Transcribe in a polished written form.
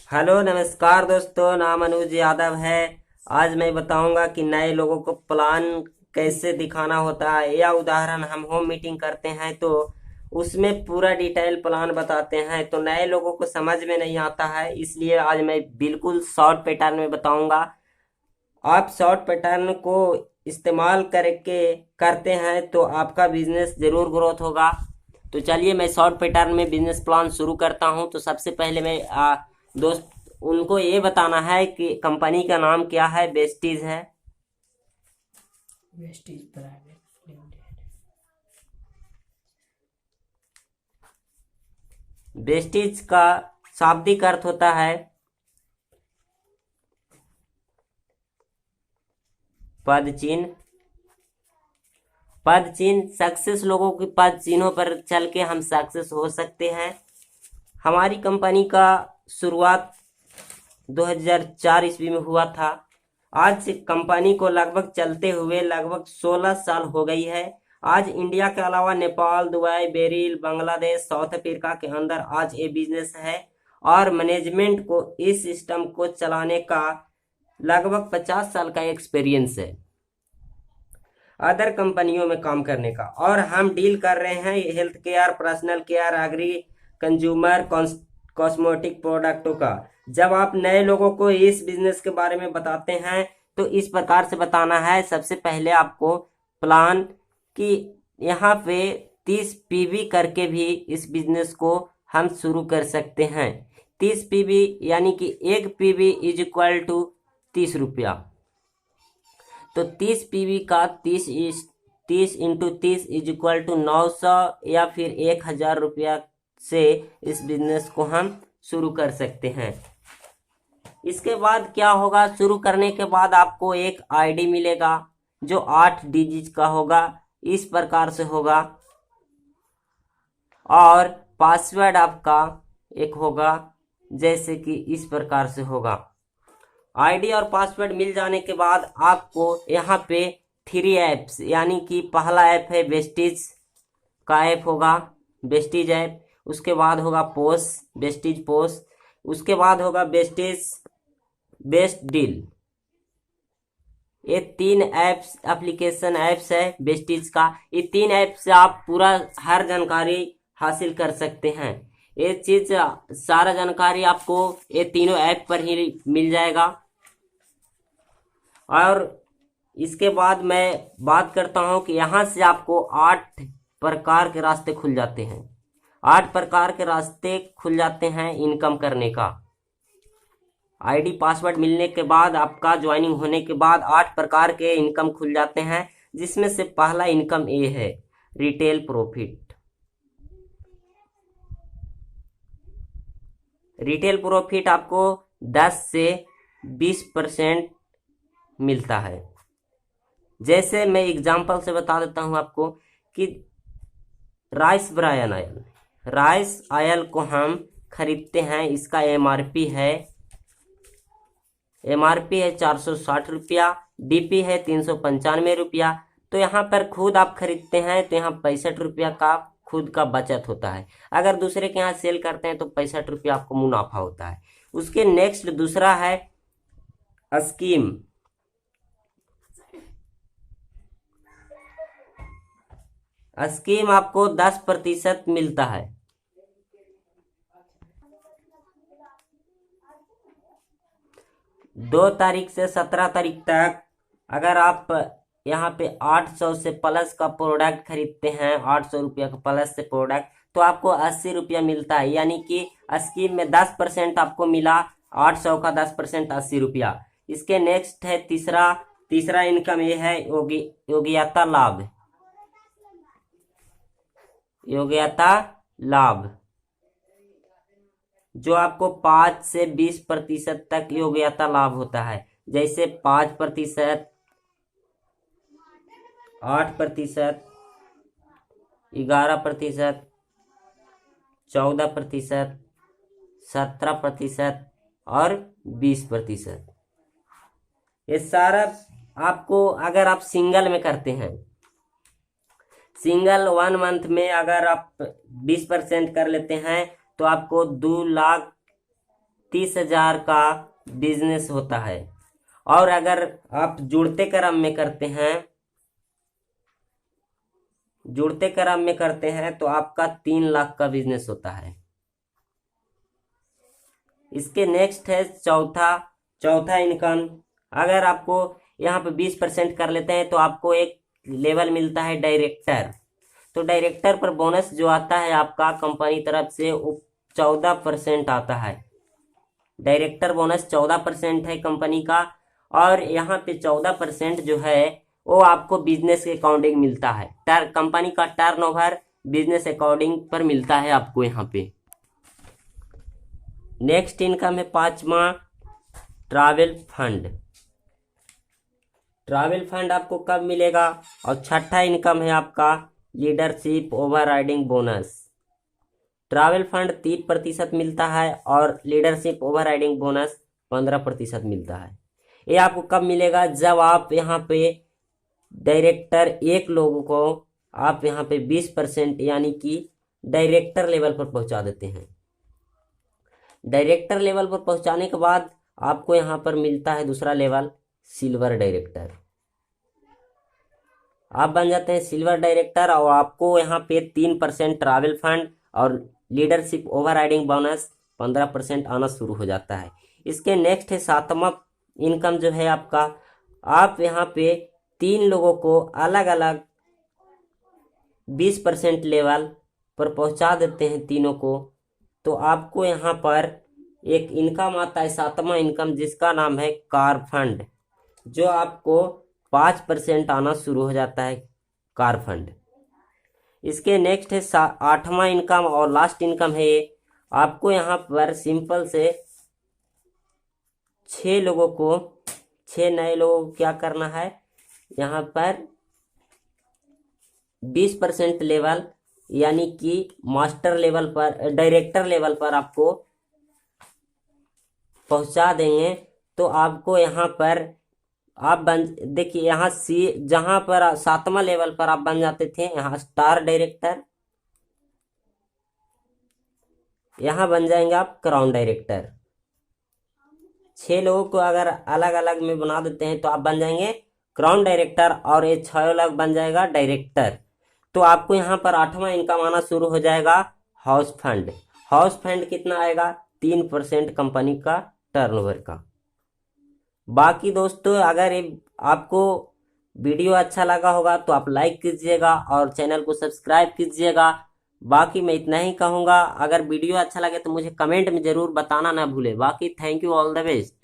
Hello नमस्कार दोस्तों, नाम अनुज यादव है। आज मैं बताऊंगा कि नए लोगों को प्लान कैसे दिखाना होता है, या उदाहरण हम होम मीटिंग करते हैं तो उसमें पूरा डिटेल प्लान बताते हैं, तो नए लोगों को समझ में नहीं आता है। इसलिए आज मैं बिल्कुल शॉर्ट पैटर्न में बताऊंगा। आप शॉर्ट पैटर्न को इस्तेमाल करके करते हैं तो आपका बिजनेस जरूर ग्रोथ होगा। तो चलिए मैं शॉर्ट पैटर्न में बिजनेस प्लान शुरू करता हूं। तो सबसे पहले मैं दोस्त उनको ये बताना है कि कंपनी का नाम क्या है। बेस्टीज है। Vestige private limited. बेस्टीज का शाब्दिक अर्थ होता है पद चिन्ह। पद चिन्ह सक्सेस, लोगों के पद चिन्हों पर चल के हम सक्सेस हो सकते हैं। हमारी कंपनी का शुरुआत 2004 ईस्वी में हुआ था। आज से कंपनी को लगभग चलते हुए लगभग 16 साल हो गई है। आज इंडिया के अलावा Nepal, Dubai, beryl, Bangladesh, south Africa के अंदर आज ये बिजनेस है, और मैनेजमेंट को इस सिस्टम को चलाने का लगभग 50 साल का एक्सपीरियंस है अदर कंपनियों में काम करने का। और हम डील कर रहे हैं health care, personal care, agri, consumer, cosmetic प्रोडक्टों का। जब आप नए लोगों को इस बिजनेस के बारे में बताते हैं तो इस प्रकार से बताना है। सबसे पहले आपको प्लान कि यहाँ पे 30 पीवी करके भी इस बिजनेस को हम शुरू कर सकते हैं। 30 पीवी यानी कि एक पीवी इज इक्वल टू 30 रुपया। तो 30 पीवी का 30 इंटू 30 इज इक्वल टू 900 या फिर 1000 रुपया से इस बिजनेस को हम शुरू कर सकते हैं। इसके बाद क्या होगा, शुरू करने के बाद आपको एक आईडी मिलेगा जो 8 डिजिट का होगा। इस प्रकार से होगा। और पासवर्ड आपका एक होगा, जैसे कि इस प्रकार से होगा। आईडी और पासवर्ड मिल जाने के बाद आपको यहाँ पे 3 ऐप्स, यानी कि पहला ऐप है बेस्टीज का ऐप होगा, बेस्टीज ऐप। उसके बाद होगा पोस, बेस्टीज पोस। उसके बाद होगा बेस्टीज बेस्ट डील। ये 3 ऐप्स, एप्लीकेशन ऐप्स है बेस्टीज का। ये 3 ऐप से आप पूरा हर जानकारी हासिल कर सकते हैं। ये चीज सारा जानकारी आपको ये तीनों ऐप पर ही मिल जाएगा। और इसके बाद मैं बात करता हूं कि यहाँ से आपको 8 प्रकार के रास्ते खुल जाते हैं। 8 प्रकार के रास्ते खुल जाते हैं इनकम करने का। आईडी पासवर्ड मिलने के बाद, आपका ज्वाइनिंग होने के बाद 8 प्रकार के इनकम खुल जाते हैं, जिसमें से पहला इनकम ये है, रिटेल प्रॉफिट। रिटेल प्रॉफिट आपको 10 से 20% मिलता है। जैसे मैं एग्जांपल से बता देता हूं आपको कि rice bran oil, rice oil को हम खरीदते हैं। इसका एमआरपी है 460 रुपया, डीपी है 395 रुपया। तो यहाँ पर खुद आप खरीदते हैं तो यहाँ 65 रुपया का खुद का बचत होता है। अगर दूसरे के यहाँ सेल करते हैं तो 65 रुपया आपको मुनाफा होता है। उसके नेक्स्ट दूसरा है स्कीम। स्कीम आपको 10% मिलता है। दो तारीख से 17 तारीख तक अगर आप यहाँ पे 800 से प्लस का प्रोडक्ट खरीदते हैं, 800 रुपया का प्लस से प्रोडक्ट, तो आपको 80 रुपया मिलता है। यानी कि स्कीम में 10% आपको मिला, 800 का 10% 80 रुपया। इसके नेक्स्ट है तीसरा इनकम ये है योग्यता लाभ। योग्यता लाभ जो आपको 5 से 20% तक योग्यता लाभ होता है। जैसे 5%, 8%, 11%, 14%, 17% और 20%। ये सारा आपको, अगर आप सिंगल में करते हैं, सिंगल 1 मंथ में अगर आप 20% कर लेते हैं तो आपको 30,000 का बिजनेस होता है। और अगर आप जुड़ते क्रम में करते हैं तो आपका 3 लाख का बिजनेस होता है। इसके नेक्स्ट है चौथा इनकम। अगर आपको यहाँ पे 20% कर लेते हैं तो आपको एक लेवल मिलता है डायरेक्टर। तो डायरेक्टर पर बोनस जो आता है आपका कंपनी तरफ से 14% आता है। डायरेक्टर बोनस 14% है कंपनी का। और यहाँ पे 14% जो है वो आपको बिजनेस के अकॉर्डिंग मिलता है। कंपनी का टर्नओवर बिजनेस अकॉर्डिंग पर मिलता है आपको यहाँ पे। नेक्स्ट इनकम है 5वां ट्रैवल फंड। ट्रैवल फंड आपको कब मिलेगा? और 6ठा इनकम है आपका leadership overriding bonus. Travel fund 3% मिलता है और लीडरशिप ओवरराइडिंग बोनस 15% मिलता है। ये आपको कब मिलेगा? जब आप यहाँ पे डायरेक्टर एक लोगों को आप यहाँ पे 20% यानी कि डायरेक्टर लेवल पर पहुंचा देते हैं। डायरेक्टर लेवल पर पहुंचाने के बाद आपको यहाँ पर मिलता है दूसरा लेवल सिल्वर डायरेक्टर। आप बन जाते हैं सिल्वर डायरेक्टर और आपको यहाँ पे 3% ट्रैवल फंड और लीडरशिप ओवरराइडिंग बोनस 15% आना शुरू हो जाता है। इसके नेक्स्ट है 7वां इनकम जो है आपका। आप यहाँ पे 3 लोगों को अलग अलग 20% लेवल पर पहुंचा देते हैं तीनों को। तो आपको यहाँ पर एक इनकम आता है 7वां इनकम, जिसका नाम है कार फंड, जो आपको 5% आना शुरू हो जाता है कार फंड। इसके नेक्स्ट है 8वां इनकम और लास्ट इनकम है ये। आपको यहाँ पर सिंपल से 6 नए लोगों को क्या करना है, यहाँ पर 20% लेवल यानी कि मास्टर लेवल पर डायरेक्टर लेवल पर आपको पहुंचा देंगे। तो आपको यहाँ पर देखिए यहाँ जहां पर 7वां लेवल पर आप बन जाते थे, यहाँ स्टार डायरेक्टर, यहाँ बन जाएंगे आप क्राउन डायरेक्टर। 6 लोगों को अगर अलग अलग में बना देते हैं तो आप बन जाएंगे क्राउन डायरेक्टर और ये 6 लोग बन जाएगा डायरेक्टर। तो आपको यहाँ पर 8वां इनकम आना शुरू हो जाएगा हाउस फंड। हाउस फंड कितना आएगा? 3% कंपनी का टर्नओवर का। बाकी दोस्तों अगर आपको वीडियो अच्छा लगा होगा तो आप लाइक कीजिएगा और चैनल को सब्सक्राइब कीजिएगा। बाकी मैं इतना ही कहूँगा, अगर वीडियो अच्छा लगे तो मुझे कमेंट में ज़रूर बताना ना भूले। बाकी thank you, all the best.